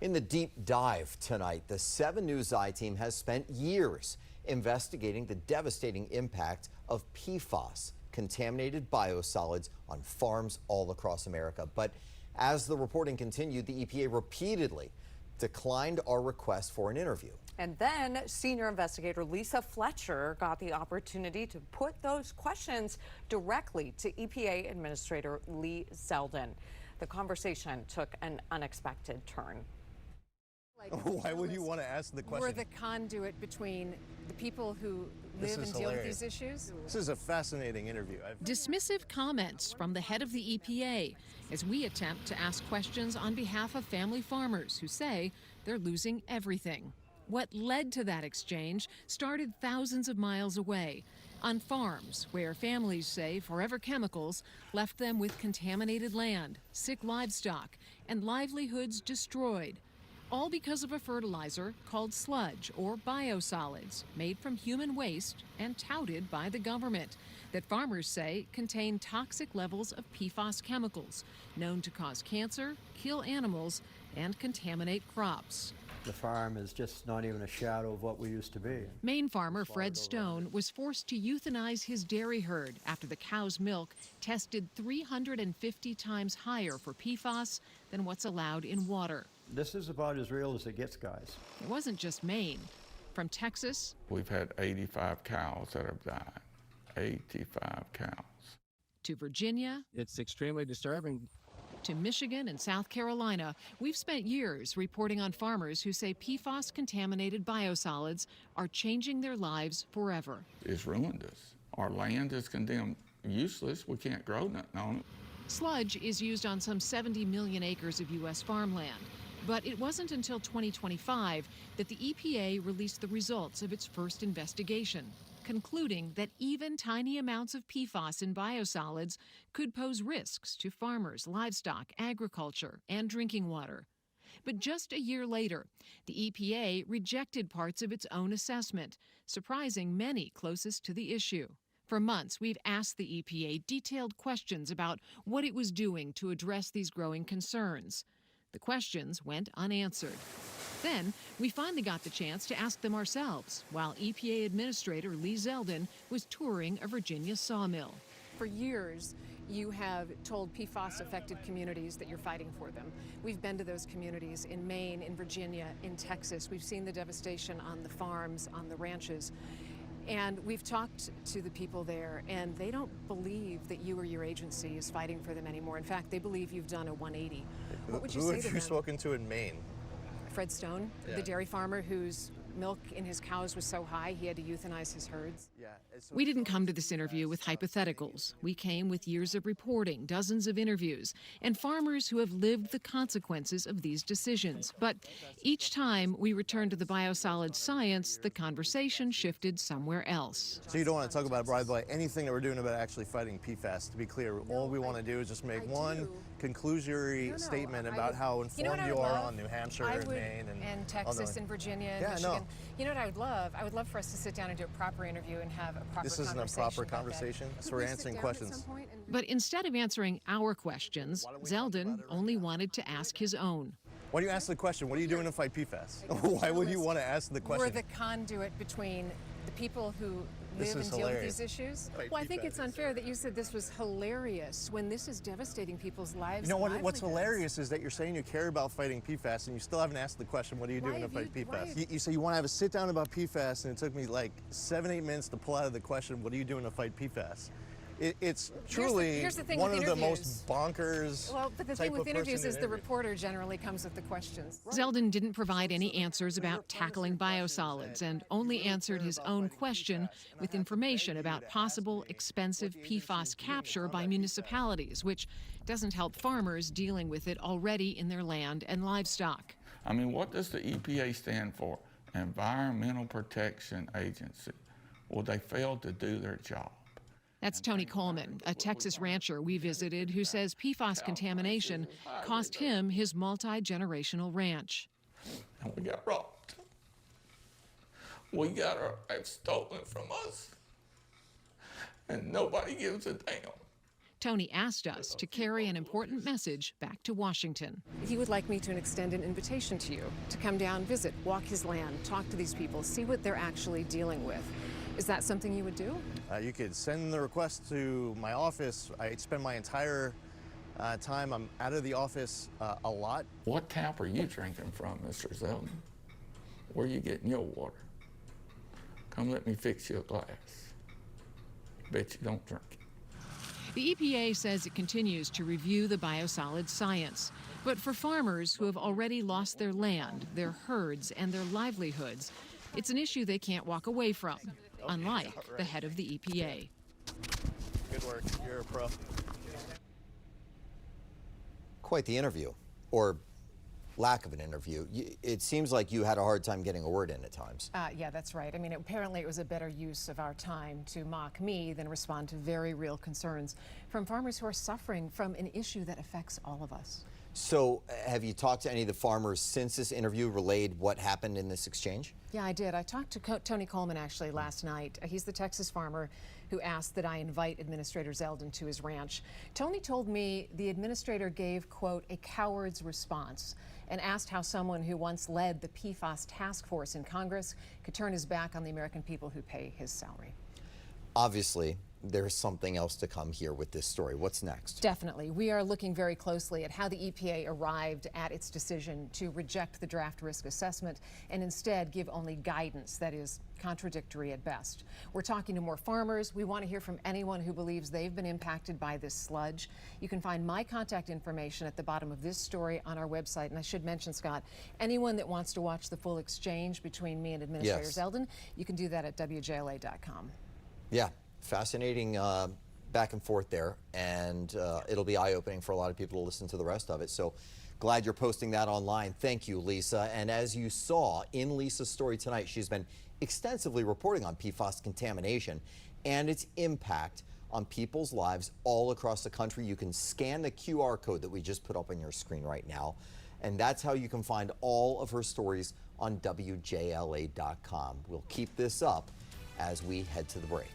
In the deep dive tonight, the 7 News Eye team has spent years investigating the devastating impact of PFAS, contaminated biosolids, on farms all across America. But as the reporting continued, the EPA repeatedly declined our request for an interview. And then senior investigator Lisa Fletcher got the opportunity to put those questions directly to EPA Administrator Lee Zeldin. The conversation took an unexpected turn. Why would you want to ask the question? We're the conduit between the people who live and deal with these issues. This is a fascinating interview. Dismissive comments from the head of the EPA as we attempt to ask questions on behalf of family farmers who say they're losing everything. What led to that exchange started thousands of miles away, on farms where families say forever chemicals left them with contaminated land, sick livestock, and livelihoods destroyed. All because of a fertilizer called sludge or biosolids made from human waste and touted by the government that farmers say contain toxic levels of PFAS chemicals known to cause cancer, kill animals, and contaminate crops. The farm is just not even a shadow of what we used to be. Maine farmer Fred Stone was forced to euthanize his dairy herd after the cow's milk tested 350 times higher for PFAS than what's allowed in water. This is about as real as it gets, guys. It wasn't just Maine. From Texas, we've had 85 cows that have died. 85 cows. To Virginia. It's extremely disturbing. To Michigan and South Carolina, we've spent years reporting on farmers who say PFAS-contaminated biosolids are changing their lives forever. It's ruined us. Our land is condemned useless. We can't grow nothing on it. Sludge is used on some 70 million acres of U.S. farmland. But it wasn't until 2025 that the EPA released the results of its first investigation, concluding that even tiny amounts of PFAS in biosolids could pose risks to farmers, livestock, agriculture, and drinking water. But just a year later, the EPA rejected parts of its own assessment, surprising many closest to the issue. For months, we've asked the EPA detailed questions about what it was doing to address these growing concerns. The questions went unanswered. Then, we finally got the chance to ask them ourselves while EPA Administrator Lee Zeldin was touring a Virginia sawmill. For years, you have told PFAS-affected communities that you're fighting for them. We've been to those communities in Maine, in Virginia, in Texas. We've seen the devastation on the farms, on the ranches. And we've talked to the people there, and they don't believe that you or your agency is fighting for them anymore. In fact, they believe you've done a 180. What would you say to them? Who have you spoken to in Maine? Fred Stone, the dairy farmer whose milk in his cows was so high he had to euthanize his herds. We didn't come to this interview with hypotheticals. We came with years of reporting, dozens of interviews, and farmers who have lived the consequences of these decisions. But each time we returned to the biosolids science, the conversation shifted somewhere else. So you don't want to talk about, by the way, anything that we're doing about actually fighting PFAS. To be clear, all we want to do is just make one conclusory statement about how informed you are on New Hampshire and Maine and Texas and Virginia and Michigan. You know what I would love? I would love for us to sit down and do a proper interview and have a proper conversation. This isn't a proper conversation, so we're answering questions. But instead of answering our questions, Zeldin only wanted to ask his own. Why do you ask the question? What are you doing to fight PFAS? Why would you want to ask the question? We're the conduit between the people who live and deal with these issues. Well, I think it's unfair that you said this was hilarious when this is devastating people's lives. You know what's hilarious is that you're saying you care about fighting PFAS and you still haven't asked the question, what are you doing to fight PFAS? You say you want to have a sit down about PFAS, and it took me like 7-8 minutes to pull out of the question, what are you doing to fight PFAS? It's truly one of the most bonkers. Well, but the thing with interviews is the reporter generally comes with the questions. Zeldin didn't provide any answers about tackling biosolids and only answered his own question with information about possible expensive PFAS capture by municipalities, which doesn't help farmers dealing with it already in their land and livestock. I mean, what does the EPA stand for? Environmental Protection Agency. Well, they failed to do their job. That's Tony Coleman, a Texas rancher we visited who says PFAS contamination cost him his multi-generational ranch. And we got robbed. We got our life stolen from us. And nobody gives a damn. Tony asked us to carry an important message back to Washington. He would like me to extend an invitation to you to come down, visit, walk his land, talk to these people, see what they're actually dealing with. Is that something you would do? You could send the request to my office. I spend my entire time, I'm out of the office a lot. What tap are you drinking from, Mr. Zeldin? Where are you getting your water? Come let me fix you a glass. Bet you don't drink it. The EPA says it continues to review the biosolids science. But for farmers who have already lost their land, their herds, and their livelihoods, it's an issue they can't walk away from, unlike the head of the EPA. Good work. You're a pro. Quite the interview, or lack of an interview. It seems like you had a hard time getting a word in at times. Yeah, that's right. I mean, apparently it was a better use of our time to mock me than respond to very real concerns from farmers who are suffering from an issue that affects all of us. So have you talked to any of the farmers since this interview, relayed what happened in this exchange? Yeah, I did. I talked to Tony Coleman actually last night. He's the Texas farmer who asked that I invite Administrator Zeldin to his ranch. Tony told me the administrator gave, quote, a coward's response, and asked how someone who once led the PFAS task force in Congress could turn his back on the American people who pay his salary. Obviously, there's something else to come here with this story. What's next? Definitely. We are looking very closely at how the EPA arrived at its decision to reject the draft risk assessment and instead give only guidance that is contradictory at best. We're talking to more farmers. We want to hear from anyone who believes they've been impacted by this sludge. You can find my contact information at the bottom of this story on our website. And I should mention, Scott, anyone that wants to watch the full exchange between me and Administrator Zeldin, you can do that at WJLA.com. Yeah. Fascinating back and forth there, and it'll be eye-opening for a lot of people to listen to the rest of it. So glad you're posting that online. Thank you, Lisa. And as you saw in Lisa's story tonight, she's been extensively reporting on PFAS contamination and its impact on people's lives all across the country. You can scan the QR code that we just put up on your screen right now, and that's how you can find all of her stories on WJLA.com. We'll keep this up as we head to the break.